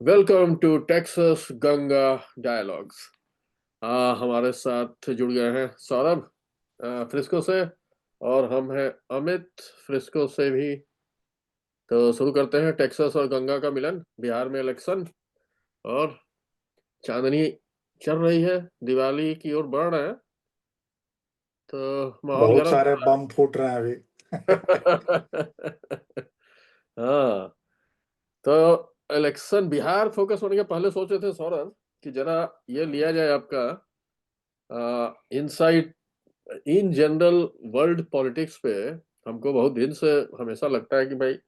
Welcome to Texas Ganga dialogues. हमारे साथ जुड़ गए हैं सौरभ फ्रिस्को से, और हम हैं अमित फ्रिस्को से भी। तो शुरू करते हैं। टेक्सास और गंगा का मिलन, बिहार में इलेक्शन, और चांदनी चल रही है, दिवाली की ओर बढ़ रहे हैं, तो माहौल बहुत गर्म सारे हो बम फूट रहे हैं अभी। रहा है। हाँ, तो इलेक्शन बिहार फोकस होने के पहले सोच रहे थे सौरभ कि जरा ये लिया जाए आपका insight in general world politics पे। हमको बहुत दिन से हमेशा लगता है कि भाई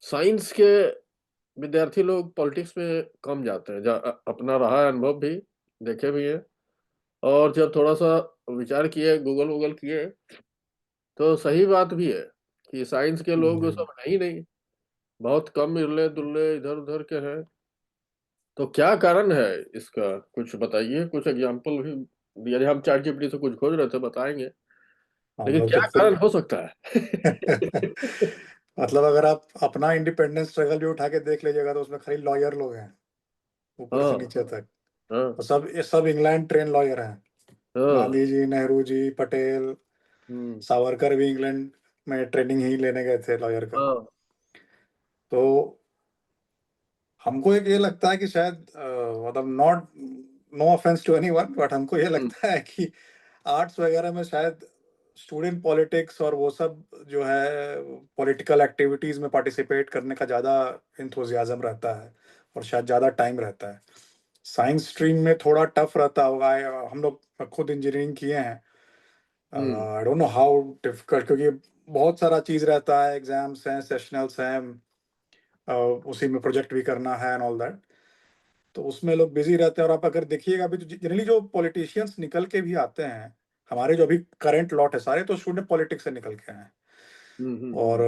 साइंस के विद्यार्थी लोग पॉलिटिक्स में कम जाते हैं। अपना रहा है अनुभव भी, देखे भी है। और जब थोड़ा सा विचार किए, गूगल वूगल किए, तो सही बात भी है कि साइंस के लोग जी। सब नहीं नहीं, बहुत कम मिले दुल्ले इधर उधर के हैं। तो क्या कारण है इसका, कुछ बताइए, कुछ एग्जाम्पल भी दिया जाए। हम चैट जीपीटी से कुछ खोज रहे थे, बताएंगे, हम लेकिन लोग तो क्या खुद कारण हो सकता है? मतलब अगर आप अपना इंडिपेंडेंस स्ट्रगल भी उठा के देख लीजिएगा तो उसमें खाली लॉयर लोग हैं, ऊपर से हाँ, नीचे तक। हाँ, और सब इंग्लैंड ट्रेन लॉयर हैं। हाँ, गांधी जी, नेहरू जी, पटेल, हम्म, सावरकर भी इंग्लैंड में ट्रेनिंग ही लेने गए थे लॉयर का। हाँ, तो हमको एक ये लगता है कि शायद मतलब not, no offence to anyone, but हमको ये हम्म, लगता है कि आर्ट्स वगैरह में शायद स्टूडेंट पॉलिटिक्स और वो सब जो है पॉलिटिकल एक्टिविटीज में पार्टिसिपेट करने का ज़्यादा इंथुजियाज्म रहता है और शायद ज़्यादा टाइम रहता है। साइंस स्ट्रीम में थोड़ा टफ रहता होगा। हम लोग खुद इंजीनियरिंग किए हैं। Hmm, I don't know how difficult, क्योंकि बहुत सारा चीज़ रहता है, एग्जाम्स हैं, सेशनल्स हैं, उसी में प्रोजेक्ट भी करना है एंड ऑल दैट। तो उसमें लोग बिजी रहते हैं। और आप अगर देखिएगा अभी तो जनरली जो पॉलिटिशियंस निकल के भी आते हैं, हमारे जो अभी करंट लॉट है सारे तो स्टूडेंट पॉलिटिक्स से निकल के हैं। हम्म, और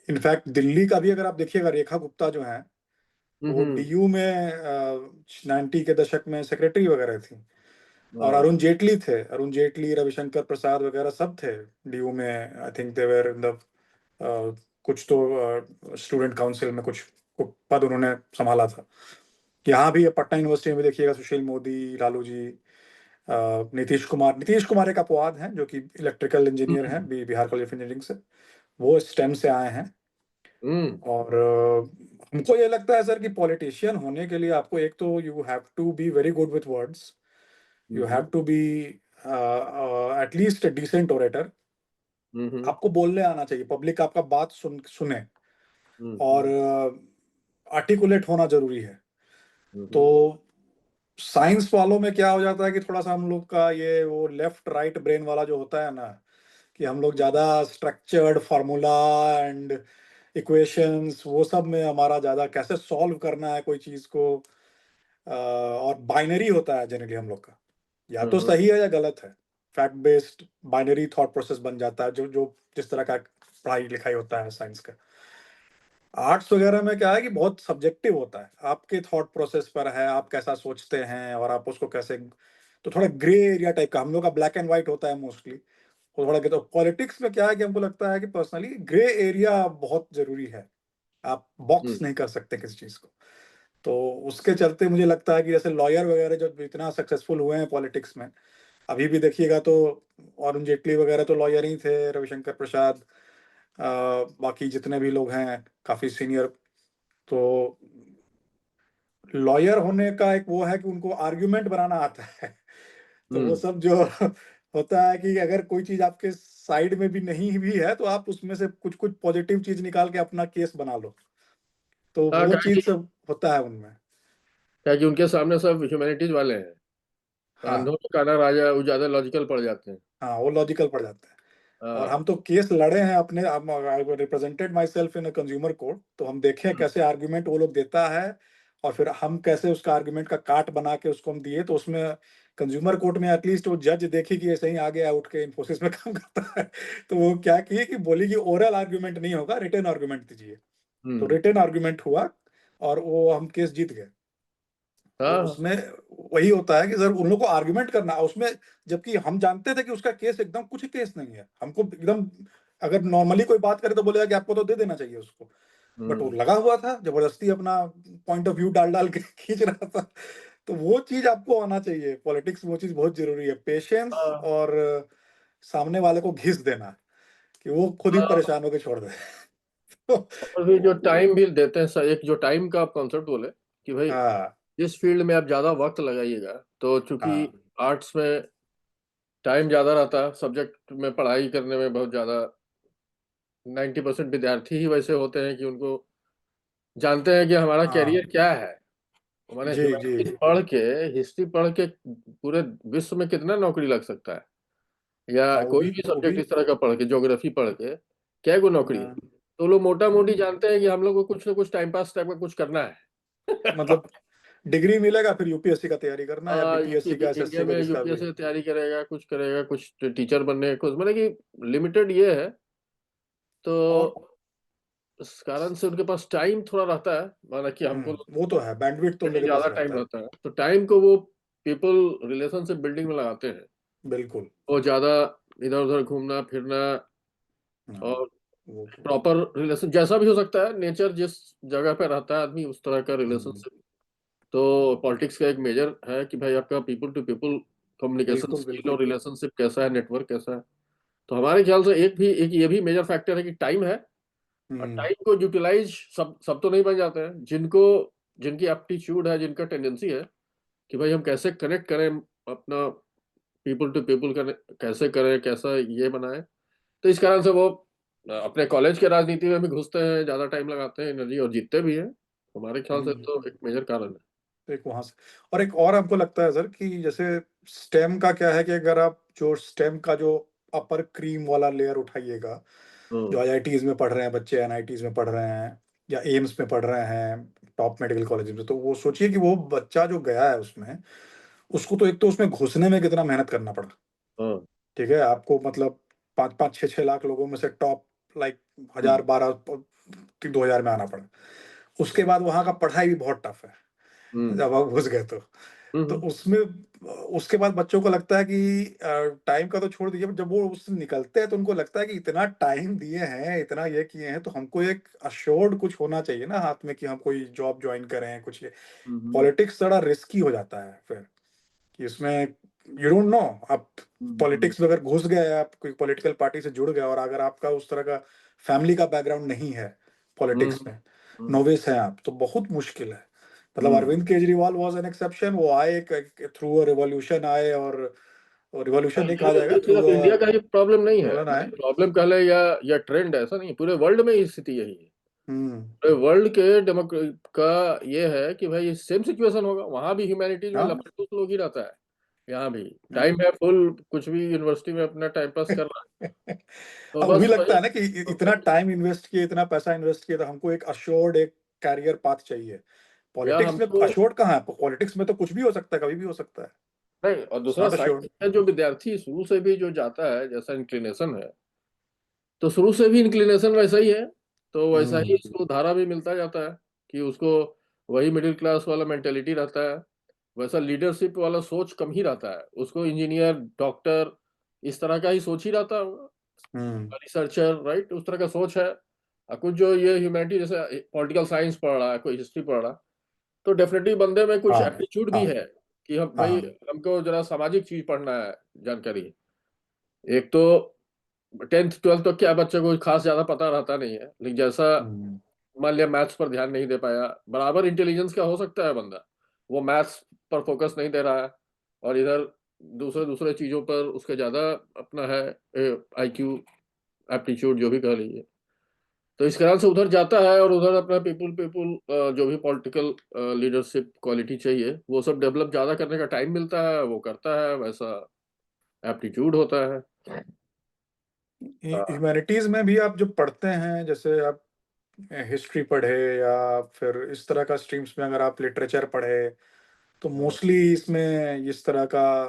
इनफैक्ट दिल्ली का भी अगर आप देखिएगा, रेखा गुप्ता जो है वो हम्म, डीयू में 90 के दशक में सेक्रेटरी वगैरह थी। और हाँ, अरुण जेटली थे, अरुण जेटली, रविशंकर प्रसाद वगैरह सब थे डीयू में। I think they were in the कुछ तो स्टूडेंट काउंसिल में कुछ पद उन्होंने संभाला था। यहाँ भी पटना यूनिवर्सिटी में भी देखिएगा, सुशील मोदी, लालू जी, नीतीश कुमार एक अपवाद हैं जो कि इलेक्ट्रिकल इंजीनियर हम्म, हैं, बिहार कॉलेज ऑफ इंजीनियरिंग से। वो स्टेम से आए हैं। हम्म, और हमको ये लगता है सर कि पॉलिटिशियन होने के लिए आपको एक तो you have to be very good with words, you have hmm, to be at least decent orator. Hmm, आपको बोलने आना चाहिए, पब्लिक आपका बात सुने, और हम्म, आर्टिकुलेट होना जरूरी है। तो हम्म, साइंस वालों में क्या हो जाता है कि थोड़ा सा हम लोग का ये वो लेफ्ट राइट ब्रेन वाला जो होता है ना, कि हम लोग ज्यादा स्ट्रक्चर्ड फार्मूला एंड इक्वेशंस वो सब में हमारा ज्यादा कैसे सॉल्व करना है कोई चीज को। और बाइनरी होता है जनरली हम लोग का, या तो हम्म, सही है या गलत है। Fact based binary thought process बन जाता है, जो जो जिस तरह का पढ़ाई लिखाई होता है साइंस का। आर्ट्स वगैरह में क्या है कि बहुत सब्जेक्टिव होता है, आपके थॉट प्रोसेस पर है, आप कैसा सोचते हैं और आप उसको कैसे। तो थोड़ा ग्रे एरिया टाइप का, हम लोग का ब्लैक एंड व्हाइट होता है मोस्टली। तो थोड़ा, तो पॉलिटिक्स में क्या है कि हमको लगता है कि पर्सनली ग्रे एरिया बहुत जरूरी है। आप बॉक्स हम्म, नहीं कर सकते किसी चीज को। तो उसके चलते मुझे लगता है कि जैसे लॉयर वगैरह जो इतना सक्सेसफुल हुए हैं पॉलिटिक्स में, अभी भी देखिएगा तो अरुण जेटली वगैरह तो लॉयर ही थे, रविशंकर प्रसाद, बाकी जितने भी लोग हैं काफी सीनियर। तो लॉयर होने का एक वो है कि उनको आर्ग्यूमेंट बनाना आता है। तो वो हम्म, सब जो होता है कि अगर कोई चीज आपके साइड में भी नहीं भी है तो आप उसमें से कुछ कुछ पॉजिटिव चीज निकाल के अपना केस बना लो। तो हाँ, वो क्या चीज कि सब होता है उनमें। क्या कि उनके सामने सब ह्यूमैनिटीज वाले हैं। हाँ, अंधों में काना राजा, वो ज्यादा लॉजिकल पड़ जाते हैं। हाँ, वो लॉजिकल पड़ जाता है। और हाँ, हम तो केस लड़े हैं अपने, I represented my self in a consumer court, तो हम देखें कैसे आर्ग्यूमेंट वो लोग देता है। और फिर हम कैसे उसका आर्ग्यूमेंट का काट बना के उसको हम दिए, तो उसमें कंज्यूमर कोर्ट में एटलीस्ट वो जज देखी कि ऐसे ही आगे उठ के इन्फोसिस में काम करता है। तो वो क्या किए कि बोली कि ओरल आर्ग्यूमेंट नहीं होगा, रिटर्न आर्ग्यूमेंट दीजिए। तो हम्म, रिटर्न आर्ग्यूमेंट हुआ और वो हम केस जीत गए। तो हाँ, उसमें वही होता है कि सर उन लोग को आर्ग्यूमेंट करना उसमें, जबकि हम जानते थे कि उसका केस एकदम कुछ केस नहीं है, हमको एकदम, अगर नॉर्मली कोई बात करे तो बोलेगा कि आपको तो दे देना चाहिए उसको। बट वो हम्म। लगा हुआ था, जबरदस्ती अपना पॉइंट ऑफ व्यू डाल के खींच रहा था। तो वो चीज आपको आना चाहिए, पॉलिटिक्स वो चीज बहुत जरूरी है, पेशेंस हाँ, और सामने वाले को घिस देना कि वो खुद ही हाँ, परेशान होकर छोड़ दे। तो और फिर जो टाइम भी देते हैं एक जो टाइम का आप कॉन्सेप्ट बोले कि भाई हाँ जिस फील्ड में आप ज्यादा वक्त लगाइएगा, तो चूंकि हाँ आर्ट्स में टाइम ज्यादा रहता है, सब्जेक्ट में पढ़ाई करने में बहुत ज्यादा 90% विद्यार्थी ही वैसे होते हैं कि उनको जानते हैं कि हमारा हाँ, कैरियर क्या है। मैंने जी जी ह्यूमैनिटीज पढ़ के, हिस्ट्री पढ़ के पूरे विश्व में कितना नौकरी लग सकता है, या हाँ, कोई भी वो सब्जेक्ट भी इस तरह का पढ़ के, ज्योग्राफी पढ़ के क्या को नौकरी है। हाँ, तो लोग मोटा मोटी जानते हैं कि हम लोग को कुछ ना कुछ टाइम पास टाइप का कुछ करना है। मतलब डिग्री मिलेगा फिर यूपीएससी का तैयारी करना या यूपी बीपीएससी का, इंडिया एसएससी का, में जिसका भी। यूपीएससी की तैयारी करेगा, कुछ करेगा, कुछ टीचर बनने कुछ, मतलब कि लिमिटेड ये है। तो और इस कारण से उनके पास टाइम थोड़ा रहता है, माना कि हमको वो तो है, बैंडविड्थ तो उनके पास ज्यादा टाइम रहता है। रहता है, तो टाइम को वो पीपल रिलेशनशिप बिल्डिंग में लगाते हैं। बिल्कुल। वो ज्यादा इधर उधर घूमना फिरना, हाँ, और वो प्रॉपर रिलेशन जैसा भी हो सकता है, नेचर जिस जगह पे रहता है आदमी उस तरह का हम्म, रिलेशनशिप। तो पॉलिटिक्स का एक मेजर है कि भाई आपका पीपल टू पीपल कम्युनिकेशन बिल्कुल स्किल बिल्कुल। और रिलेशनशिप कैसा है, नेटवर्क कैसा है। तो हमारे ख्याल से एक ये भी मेजर फैक्टर है कि टाइम है। और हम्म टाइम को यूटिलाइज सब सब तो नहीं बन जाते हैं, जिनको जिनकी एप्टीट्यूड है, जिनका टेंडेंसी है कि भाई हम कैसे कनेक्ट करें अपना पीपल टू पीपल कैसे करें, कैसा ये बनाए। तो इस कारण से वो अपने कॉलेज के राजनीति में भी घुसते हैं, ज्यादा टाइम लगाते हैं, एनर्जी, और जीतते भी हैं। हमारे ख्याल से तो एक मेजर कारण है। एक वहां से, और एक और हमको लगता है सर कि जैसे स्टेम का क्या है कि अगर आप जो स्टेम का जो अपर क्रीम वाला लेयर उठाइएगा, जो हम्म। आईआईटीज में पढ़ रहे हैं बच्चे, एनआईटीज में पढ़ रहे हैं या एम्स में पढ़ रहे हैं, टॉप मेडिकल कॉलेज में, तो वो सोचिए कि वो बच्चा जो गया है उसमें, उसको तो एक तो उसमें घुसने में कितना मेहनत करना पड़ा। हाँ। ठीक है, आपको मतलब 5-5 6-6 लाख लोगों में से टॉप, लाइक हम्म। 1000-12 2 हजार में आना पड़ा। उसके बाद वहाँ का पढ़ाई भी बहुत टफ है हम्म। जब आप घुस गए तो हम्म। उसमें उसके बाद बच्चों को लगता है कि टाइम का तो छोड़ दीजिए, जब वो उससे निकलते हैं तो उनको लगता है कि इतना टाइम दिए हैं, इतना ये किए हैं, तो हमको एक अश्योर्ड कुछ होना चाहिए ना हाथ में कि हम कोई जॉब ज्वाइन करें कुछ। हम्म। पॉलिटिक्स थोड़ा रिस्की हो जाता है फिर कि इसमें यू डोंट नो, आप हम्म। पॉलिटिक्स में अगर घुस गए, आप कोई पॉलिटिकल पार्टी से जुड़ गए और अगर आपका उस तरह का फैमिली का बैकग्राउंड नहीं है हम्म। पॉलिटिक्स में, हम्म। नोविस हैं आप, तो बहुत मुश्किल है। मतलब हम्म। Arvind Kejriwal was an exception, वो आए थ्रू अ रिवॉल्यूशन आए, और रिवॉल्यूशन नहीं कहा जाएगा, ये थ्रू सिर्फ इंडिया का ही प्रॉब्लम नहीं है, आंदोलन आए। प्रॉब्लम कह ले या ट्रेंड है, ऐसा नहीं है, पूरे वर्ल्ड में ये स्थिति यही है। हम्म पूरे वर्ल्ड के डेमोक्रेट का ये है कि भाई सेम सिचुएशन होगा, वहां भी ह्यूमैनिटीज में हाँ लफड़े लोग ही रहता है। यहाँ भी हाँ। टाइम है फुल, कुछ भी यूनिवर्सिटी में अपना टाइम पास कर रहा है। तो अब वही बस लगता वही है ना कि इतना टाइम इन्वेस्ट किए, इतना पैसा इन्वेस्ट किया, तो हमको एक अश्योर्ड एक कैरियर पाथ चाहिए। या पॉलिटिक्स में हमको अश्योर्ड कहाँ है? पॉलिटिक्स में तो कुछ भी हो सकता है, कभी भी हो सकता है। नहीं, और इट्स दूसरा नॉट साइंस अश्योर्ड। है, जो विद्यार्थी शुरू से भी जो जाता है, जैसा इंक्लिनेशन है, तो शुरू से भी इंक्लिनेशन वैसा ही है। तो वैसा ही हम्म उसको धारा भी मिलता जाता है कि उसको वही मिडिल क्लास वाला मेंटेलिटी रहता है, वैसा लीडरशिप वाला सोच कम ही रहता है उसको, इंजीनियर डॉक्टर इस तरह का ही सोच ही रहता है, हम्म रिसर्चर, राइट, उस तरह का सोच है। और कुछ जो ये ह्यूमैनिटी जैसे पॉलिटिकल साइंस पढ़ रहा है, कोई हिस्ट्री पढ़ रहा है, तो डेफिनेटली बंदे में कुछ हाँ एप्टीट्यूड भी हाँ है कि हम भाई हाँ। हमको जरा सामाजिक चीज पढ़ना है, जानकारी। एक तो 10th 12th तक क्या बच्चे को खास ज्यादा पता रहता नहीं है, लेकिन जैसा हम्म मान लिया मैथ्स पर ध्यान नहीं दे पाया, बराबर इंटेलिजेंस का हो सकता है बंदा, वो मैथ्स पर फोकस नहीं दे रहा है, और इधर दूसरे दूसरे चीजों पर उसका ज्यादा अपना है आईक्यू, एप्टीट्यूड जो भी कह लीजिए। तो इस कारण से उधर जाता है, और उधर अपना पीपल पीपल जो भी पॉलिटिकल लीडरशिप क्वालिटी चाहिए वो सब डेवलप ज्यादा करने का टाइम मिलता है, वो करता है, वैसा एप्टीट्यूड होता है। हाँ। ह्यूमैनिटीज में भी आप जो पढ़ते हैं, जैसे आप हिस्ट्री पढ़े या फिर इस तरह का स्ट्रीम्स में अगर आप लिटरेचर पढ़े, तो हाँ। मोस्टली इसमें इस तरह का,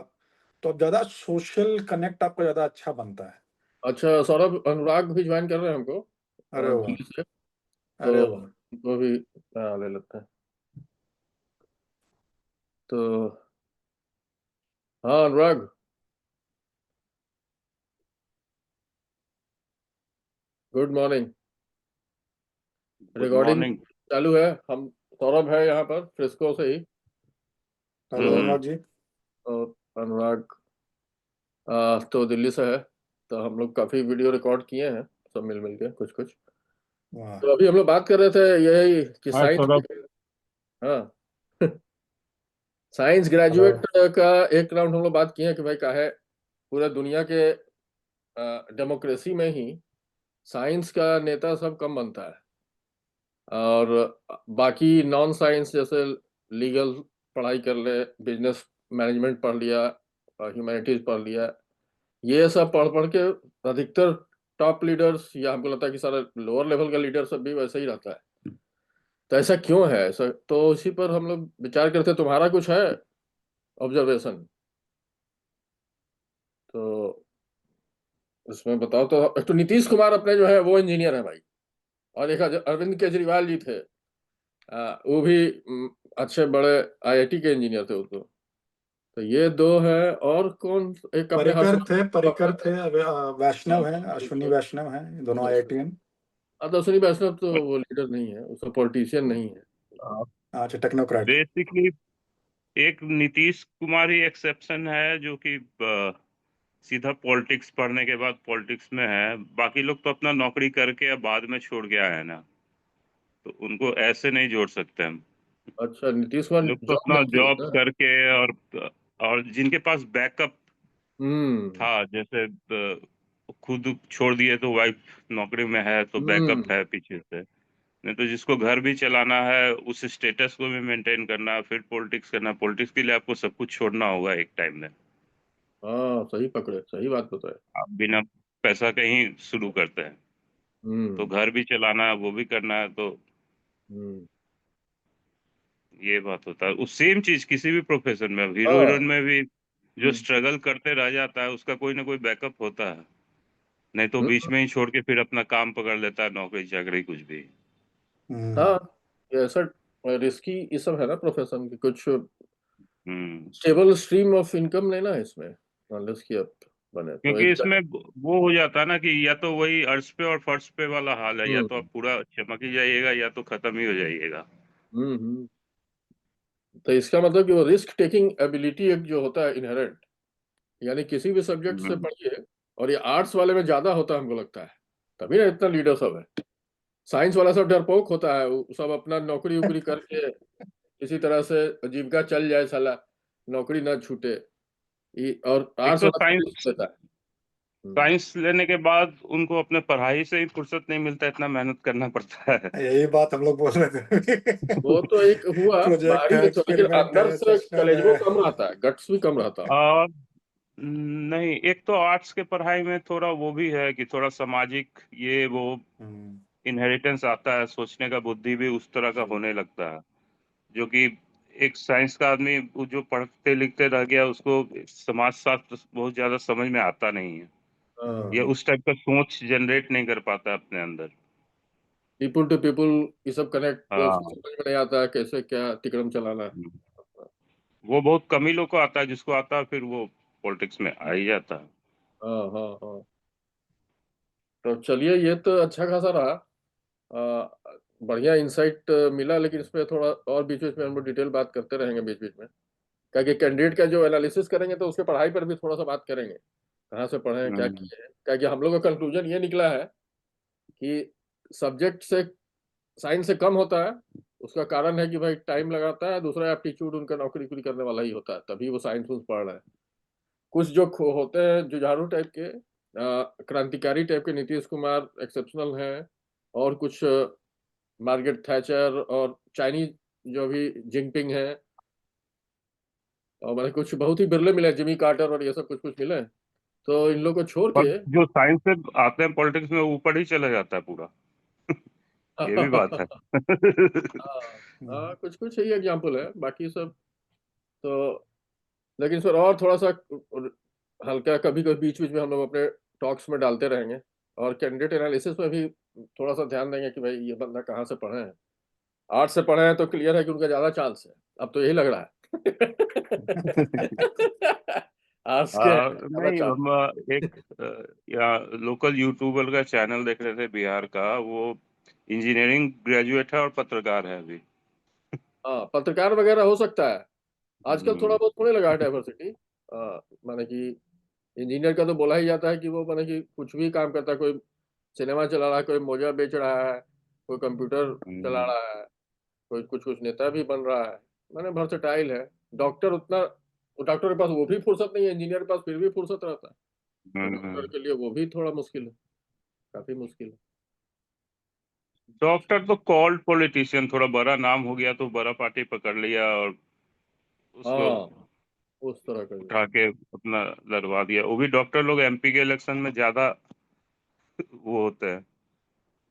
तो ज्यादा सोशल कनेक्ट आपका ज्यादा अच्छा बनता है। अच्छा, सौरभ अनुराग भी ज्वाइन कर रहे हैं हमको अरे वाह, दिल्ली से, तो अरे वाह। उनको भी ले लेते हैं। तो हाँ अनुराग, गुड मॉर्निंग। Recording morning. चालू है। हम सौरभ है यहाँ पर फ्रिस्को से ही, हेलो अनुराग जी। और अनुराग तो दिल्ली से है। तो हम लोग काफी वीडियो रिकॉर्ड किए हैं सब मिल मिल के कुछ कुछ। वाह। तो अभी हम लोग बात कर रहे थे यही कि हाय साइंस, सौरभ। हाँ साइंस हेलो। ग्रेजुएट का एक राउंड हम लोग बात किए हैं कि भाई का है पूरा दुनिया के डेमोक्रेसी में ही साइंस का नेता सब कम बनता है, और बाकी नॉन साइंस जैसे लीगल पढ़ाई कर ले, बिजनेस मैनेजमेंट पढ़ लिया, ह्यूमैनिटीज पढ़ लिया, ये सब पढ़ पढ़ के अधिकतर टॉप लीडर्स, या हमको लगता है कि सारा लोअर लेवल का लीडर सब भी वैसे ही रहता है। तो ऐसा क्यों है? ऐसा तो उसी पर हम लोग विचार करते हैं। तुम्हारा कुछ है ऑब्जर्वेशन तो उसमें बताओ। तो एक तो नीतीश कुमार अपने जो है वो इंजीनियर है भाई, और एक अरविंद केजरीवाल जी थे, वो भी अच्छे बड़े आईआईटी के इंजीनियर थे वो तो ये दो है। और कौन एक अपने परिकर थे वैष्णव है, अश्विनी वैष्णव है, दोनों आईआईटीएन। अश्विनी वैष्णव तो वो लीडर नहीं है, उसका पॉलिटिशियन नहीं है। अच्छा, टेक्नोक्रेट। बेसिकली एक नीतीश कुमार ही एक्सेप्शन है जो कि सीधा पॉलिटिक्स पढ़ने के बाद पॉलिटिक्स में है। बाकी लोग तो अपना नौकरी करके अब बाद में छोड़ गया है ना, तो उनको ऐसे नहीं जोड़ सकते हम। अच्छा, नीतीश कुमार लोग तो जॉब अपना नहीं किए जॉब ना? करके और जिनके पास बैकअप हम्म था, जैसे खुद छोड़ दिए तो वाइफ नौकरी में है तो बैकअप हम्म है पीछे से। नहीं तो जिसको घर भी चलाना है, उस स्टेटस को भी मेंटेन करना है, फिर पॉलिटिक्स करना है। पॉलिटिक्स के लिए आपको सब कुछ छोड़ना होगा एक टाइम में। हाँ सही पकड़े, सही बात बताए। आप बिना पैसा कहीं शुरू करते हैं तो हम्म घर भी चलाना है, वो भी करना है, तो हम्म ये बात होता है। उस सेम चीज किसी भी प्रोफेशन में, हीरो हीरोइन हाँ में भी जो हम्म स्ट्रगल करते रह जाता है उसका कोई ना कोई बैकअप होता है। नहीं तो बीच हम्म, में ही छोड़ के फिर अपना काम पकड़ लेता है, नौकरी चाकरी कुछ भी। हम्म। हाँ ये ऐसा रिस्की ये सब है ना प्रोफेशन की, कुछ हम्म। स्टेबल स्ट्रीम ऑफ इनकम लेना है इसमें, अनलेस कि अब बने तो क्योंकि एक इसमें वो हो जाता है ना कि या तो वही अर्श पे और फर्श पे वाला हाल है, या तो हम्म आप पूरा चमक ही जाइएगा या तो खत्म ही हो जाइएगा। हम्म। तो इसका मतलब कि वो रिस्क टेकिंग एबिलिटी एक जो होता है इनहेरेंट, यानी किसी भी सब्जेक्ट से हम्म। पढ़िए, और ये आर्ट्स वाले में ज्यादा होता है हमको लगता है, तभी ना इतना लीडर सब है। साइंस वाला सब डरपोक होता है, वो सब अपना नौकरी उकरी करके किसी तरह से जीविका चल जाए, साला नौकरी ना छूटे। और एक आर्ट्स तो वाला सब साइंस रिस्क लेता है। हम्म। साइंस लेने के बाद उनको अपने पढ़ाई से ही फुर्सत नहीं मिलता, इतना मेहनत करना पड़ता है। यही बात हम लोग बोल रहे थे। वो तो एक हुआ प्रोजेक्ट बाहरी है, में तो, लेकिन एक्सपेरिमेंट अंदर है, से सेशनल कलेजवो है। कम रहता है, गट्स भी कम रहता है। और नहीं, एक तो आर्ट्स के पढ़ाई में थोड़ा वो भी है कि थोड़ा सामाजिक ये वो हम्म। इनहेरिटेंस आता है, सोचने का बुद्धि भी उस तरह का होने लगता है, जो कि एक साइंस का आदमी वो जो पढ़ते लिखते रह गया उसको समाज शास्त्र बहुत ज्यादा समझ में आता नहीं है, या हाँ, हम्म। उस टाइप का सोच जनरेट नहीं कर पाता अपने अंदर। पीपुल टू पीपुल ये सब कनेक्ट हाँ। समझ में नहीं आता है, कैसे क्या तिकड़म चलाना है। वो बहुत कम ही लोग को आता है, जिसको आता है फिर वो पॉलिटिक्स में आ ही जाता है। हाँ हाँ हाँ। तो चलिए, ये तो अच्छा खासा रहा। बढ़िया इंसाइट मिला, लेकिन इस पे थोड़ा और बीच बीच में हम लोग डिटेल बात करते रहेंगे बीच बीच में, क्योंकि कैंडिडेट का जो एनालिसिस करेंगे तो उसके पढ़ाई पर भी थोड़ा सा बात करेंगे, कहाँ से पढ़े हैं, क्या हम्म। किए हैं। क्योंकि हम लोग का कंक्लूजन ये निकला है कि सब्जेक्ट से साइंस से कम होता है। उसका कारण है कि भाई टाइम लगाता है, दूसरा एप्टीट्यूड उनका नौकरी वोकरी करने वाला ही होता है, तभी वो साइंस पढ़ रहे हैं। कुछ जो होते हैं जुझारू टाइप के, क्रांतिकारी टाइप के, नीतीश कुमार एक्सेप्शनल हैं, और कुछ मार्gaरेट थैचर और चाइनीज जो भी जिनपिंग है, और मैंने कुछ बहुत ही बिरले मिले, जिमी कार्टर और ये सब कुछ कुछ मिले। तो इन लोगों को छोड़ पर के जो साइंस से आते हैं पॉलिटिक्स में ऊपर ही चला जाता है पूरा। ये भी बात है। हाँ हम्म। हाँ, कुछ कुछ ही एग्जाम्पल है, बाकी सब तो। लेकिन सर और थोड़ा सा हल्का कभी कभी बीच बीच में हम लोग अपने टॉक्स में डालते रहेंगे, और कैंडिडेट एनालिसिस में भी थोड़ा सा ध्यान देंगे कि भाई ये बंदा कहाँ से पढ़े हैं। आर्ट्स से पढ़े हैं तो क्लियर है कि उनका ज्यादा चांस है, अब तो यही लग रहा है। आर्ट्स के ज्यादा नहीं, चांस। हम एक या लोकल यूट्यूबर का चैनल देख रहे थे बिहार का। वो इंजीनियरिंग ग्रेजुएट है और पत्रकार है अभी। हाँ, पत्रकार वगैरह हो सकता है। आजकल थोड़ा बहुत होने लगा है डाइवर्सिटी। माने कि इंजीनियर का तो बोला ही जाता है कि वो माने कि कुछ भी काम करता है, कोई सिनेमा चला रहा है, कोई मोजा बेच रहा है, कोई कंप्यूटर चला रहा है, कोई कुछ-कुछ नेता भी बन रहा है। माने वर्सेटाइल है। डॉक्टर उतना डॉक्टर के पास वो भी फुर्सत नहीं है, इंजीनियर के पास फिर भी फुर्सत रहता है। तो डॉक्टर के लिए वो भी थोड़ा मुश्किल है, काफ़ी मुश्किल है। डॉक्टर तो कॉल्ड पॉलिटिशियन, थोड़ा बड़ा नाम हो गया तो बड़ा पार्टी पकड़ लिया और उसको हाँ, उस तरह का ही है। उठा के अपना लड़वा दिया। वो भी डॉक्टर लोग एमपी के इलेक्शन में ज्यादा वो होते हैं,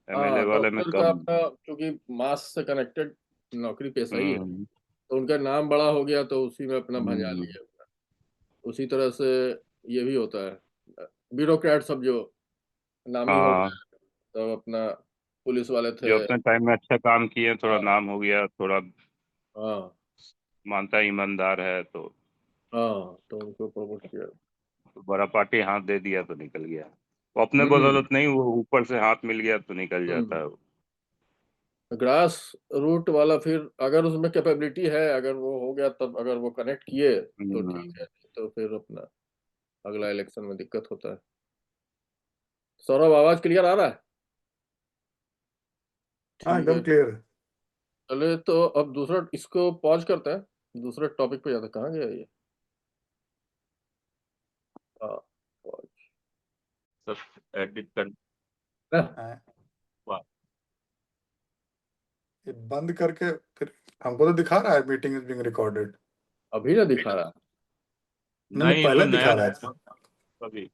एमएलए हाँ, वाले में डॉक्टर का कम। अपना क्योंकि मास से कनेक्टेड नौकरी पेशा ही है, हम्म, तो उनका नाम बड़ा हो गया तो उसी में अपना भंजा हम्म, लिए। उसी तरह से ये भी होता है। ब्यूरोक्रेट सब जो नामी हो हाँ, गए, तब अपना पुलिस वाले थे। जो अपने टाइम में अच्छा काम किए, थोड़ा हाँ, नाम हो गया, थोड़ा हाँ, मानता ईमानदार है तो हाँ, तो उनको प्रमोट किया। बड़ा पार्टी हाथ दे दिया तो निकल गया। वो अपने हुँ, बदौलत नहीं, वो ऊपर से हाथ मिल गया तो निकल जाता हुँ। है वो। ग्रास रूट वाला फिर अगर उसमें कैपेबिलिटी है, अगर वो हो गया तब अगर वो कनेक्ट किए तो ठीक हम्म, है, नहीं तो फिर अपना अगला इलेक्शन में दिक्कत होता है। सौरभ आवाज़ क्लियर आ रहा है? हाँ, ठीक एकदम है। क्लियर है। चलिए तो अब दूसरा इसको पॉज़ करते हैं, दूसरे टॉपिक पे जाते हैं। कहाँ गया ये? हाँ, पॉज़। सब एडिट कर। हाँ, वाह। ये बंद करके फिर हमको तो दिखा रहा है मीटिंग इज बीइंग रिकॉर्डेड। अभी ना दिखा रहा। नहीं, नहीं, पहले इसमें दिखा नया रहा था। अभी